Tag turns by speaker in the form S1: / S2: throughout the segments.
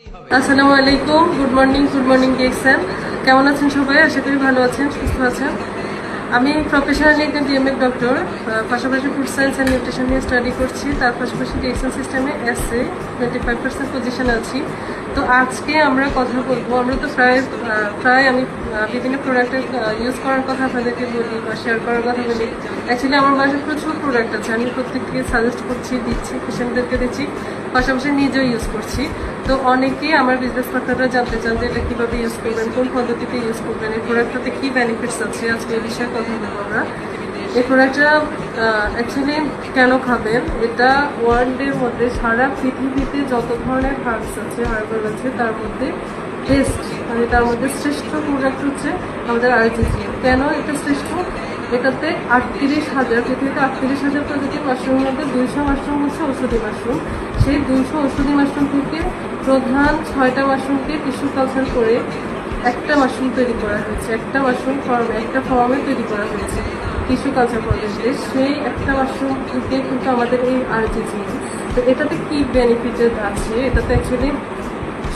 S1: আসসালামু আলাইকুম, good morning DXN. কেমন আছেন সবাই? আশা করি ভালো আছেন, সুস্থ আছেন। আমি প্রফেশনালি একজন ডিএমএড ডক্টর, পাশাপাশি ফুড সায়েন্স অ্যান্ড নিউট্রিশন নিয়ে স্টাডি করছি। তার পাশাপাশি ডিএক্সএন সিস্টেমে এসএ 25% পজিশনে আছি। তো আজকে আমরা কথা বলবো, আমরা তো প্রায় আমি বিভিন্ন প্রোডাক্টের ইউজ করার কথা আপনাদেরকে বলি বা শেয়ার করার কথা বলি। অ্যাকচুয়ালি আমার বাসায় প্রচুর প্রোডাক্ট আছে, আমি প্রত্যেককে সাজেস্ট করছি, দিচ্ছি, পেশেন্টদেরকে দিচ্ছি, পাশাপাশি নিজেও ইউজ করছি। তো অনেকেই আমার বিজনেস পার্টনাররা জানতে চান যে এটা কীভাবে ইউজ করবেন, কোন পদ্ধতিতে ইউজ করবেন, এই প্রোডাক্টটাতে কী বেনিফিটস আছে। আজকে এই বিষয়ে কথা বলবো আমরা। এই প্রোডাক্টটা অ্যাকচুয়ালি কেন খাবেন, এটা ওয়ার্ল্ডের মধ্যে সারা পৃথিবীতে যত ধরনের হার্বস আছে, হার্বাল আছে, তার মধ্যে বেস্ট মানে তার মধ্যে শ্রেষ্ঠ প্রোডাক্ট হচ্ছে আমাদের আরজিজিএম। কেন এটা শ্রেষ্ঠ? এটাতে 38,000, পৃথিবীতে 38,000 প্রজাতির মাশরুমের মধ্যে 200 মাশরুম হচ্ছে ঔষধি মাশরুম। সেই 200 ঔষধি মাশরুম থেকে প্রধান 6টা মাশরুমকে টিস্যু কালচার করে একটা মাশরুম তৈরি করা হয়েছে, একটা মাশরুম একটা ফর্মে তৈরি করা হয়েছে টিস্যু কালচার পদ্ধতিতে। সেই একটা মাশরুম থেকে কিন্তু আমাদের এই আরজিজিএম। তো এটাতে কি বেনিফিটেড আছে? এটাতে অ্যাকচুয়ালি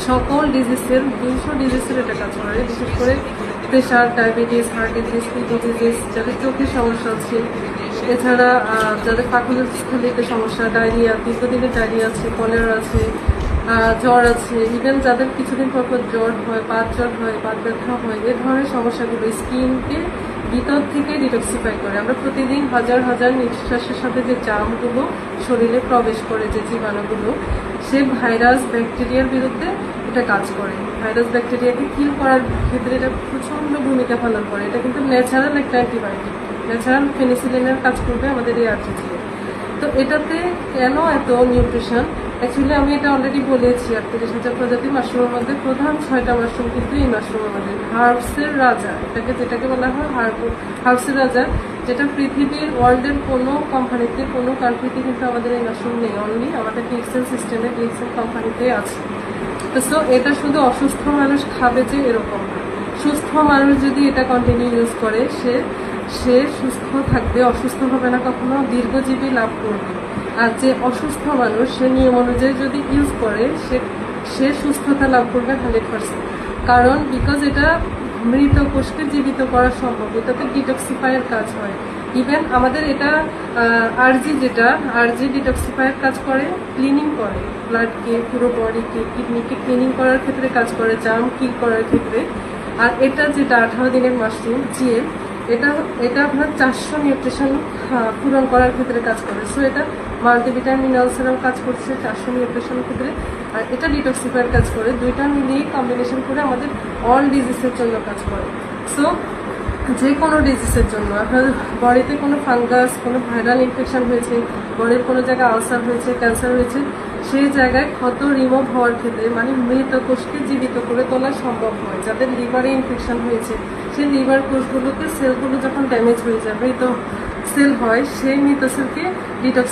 S1: সকল ডিজিজের 200 ডিজিজের এটা কাজ করে, বিশেষ করে pressure, diabetes, heart disease, kidney disease, যাদের চোখের সমস্যা আছে, এছাড়া যাদের পাকস্থলীতে সমস্যা, ডায়রিয়া, দীর্ঘদিনের ডায়রিয়া আছে, কলেরা আছে, জ্বর আছে, ইভেন যাদের কিছুদিন পর জ্বর হয়, বাত জ্বর হয়, বাত ব্যথা হয়, এ ধরনের সমস্যাগুলো স্কিনকে ভিতর থেকে ডিটক্সিফাই করে। আমরা প্রতিদিন হাজার হাজার নিঃশ্বাসের সাথে যে জার্মগুলো শরীরে প্রবেশ করে, যে জীবাণুগুলো, সে ভাইরাস ব্যাকটেরিয়ার বিরুদ্ধে এটা কাজ করে। ভাইরাস ব্যাকটেরিয়াকে কিল করার ক্ষেত্রে এটা প্রচণ্ড ভূমিকা পালন করে। এটা কিন্তু ন্যাচারাল একটা অ্যান্টিবায়োটিক, ন্যাচারাল পেনিসিলিনের কাজ করবে আমাদের এই আরজিজিএম। তো এটাতে কেন এত নিউট্রিশন? অ্যাকচুয়ালি আমি এটা অলরেডি বলেছি, 38,000 প্রজাতির মাশরুমের মধ্যে প্রধান 6টা মাশরুম কিন্তু এই মাশরুম আমাদের হার্বসের রাজা, যেটাকে বলা হয় হার্বসের রাজা, যেটা পৃথিবীর ওয়ার্ল্ডের কোনো কোম্পানিতে, কোনো কান্ট্রিতে কিন্তু আমাদের এই মাশরুম নেই। অনলি আমাদের ডিএক্সএল সিস্টেমে, ডিএক্সএল কোম্পানিতে আছে। তো এটা শুধু অসুস্থ মানুষ খাবে যে এরকম না। সুস্থ মানুষ যদি এটা কন্টিনিউ ইউজ করে, সে সুস্থ থাকবে, অসুস্থ হবে না কখনো, দীর্ঘজীবী লাভ করবে। আর যে অসুস্থ মানুষ, সে নিয়ম অনুযায়ী যদি ইউজ করে, সে সুস্থতা লাভ করবে 100%। কারণ বিকজ এটা মৃত কোষকে জীবিত করা সম্ভব, এটাতে ডিটক্সিফায়ার কাজ হয়। ইভেন আমাদের এটা আরজি ডিটক্সিফায়ার কাজ করে, ক্লিনিং করে, ব্লাডকে, পুরো বডিকে, কিডনিকে ক্লিনিং করার ক্ষেত্রে কাজ করে, জার্ম কিল করার ক্ষেত্রে। আর এটা যেটা 18 দিনের মাশরুম জিএম, এটা আপনার 400 নিউট্রিশন পূরণ করার ক্ষেত্রে কাজ করে। সো এটা মাল্টিভিটামিন মিনারেলসেরও কাজ করছে 400 নিউট্রিশনের ক্ষেত্রে, আর এটা ডিটক্সিফায়ার কাজ করে। দুইটা মিলিয়ে কম্বিনেশন করে আমাদের অল ডিজিজের জন্য কাজ করে। সো যে কোনো ডিজিজের জন্য, আপনার বডিতে কোনো ফাঙ্গাস, কোনো ভাইরাল ইনফেকশন হয়েছে, বডির কোনো জায়গায় আলসার হয়েছে, ক্যান্সার হয়েছে, সেই জায়গায় ক্ষত রিমুভ হওয়ার ক্ষেত্রে, মানে মৃত কোষকে জীবিত করে তোলা সম্ভব হয়। যাদের লিভারে ইনফেকশন হয়েছে, সেই লিভার কোষগুলোকে, সেলগুলো যখন ড্যামেজ হয়ে যায়, মৃত সেল হয়, সেই মৃত সেলকে ডিটক্স